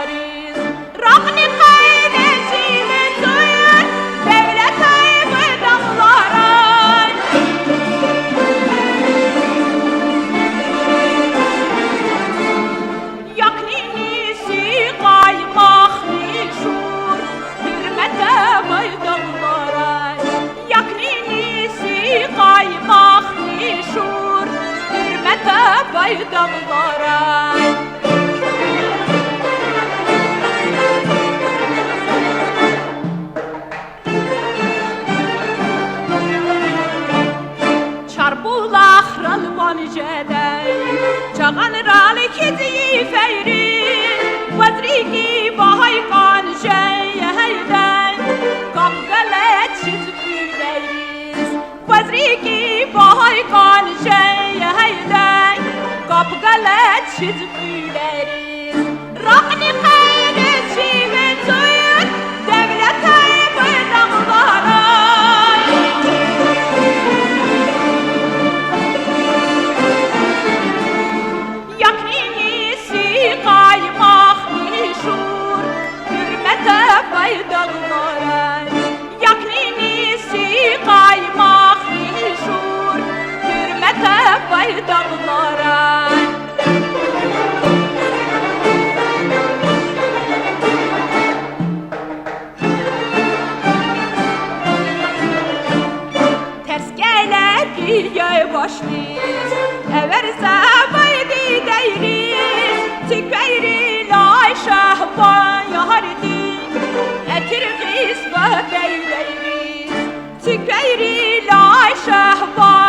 dariz Rahni kaynesiyle duyur devlet ayıbı dağlara Yakninisi kaymak nişur hürmete baydağlara Yakninisi kaymak nişur hürmete baydağlara Çarbulaq ralvanjeden Çağan rali kiziyi feyri Vazriki bahay kanjey heyden Kapgalet çizgüleriz Vazriki bahay kanjey heyden Kapgalet çizgüleriz Rahni kaynesi ve tüyür devlet ayıbı dağlara Kaymak nişur hürmete baydağlara Yakninisi kaymak nişur hürmete baydağlara Ters gelir ya başlıyız Everse baydi deyriz Tikveyri lay şahban yahardi Etir kısmet eyleriz Tikveyri lay şahban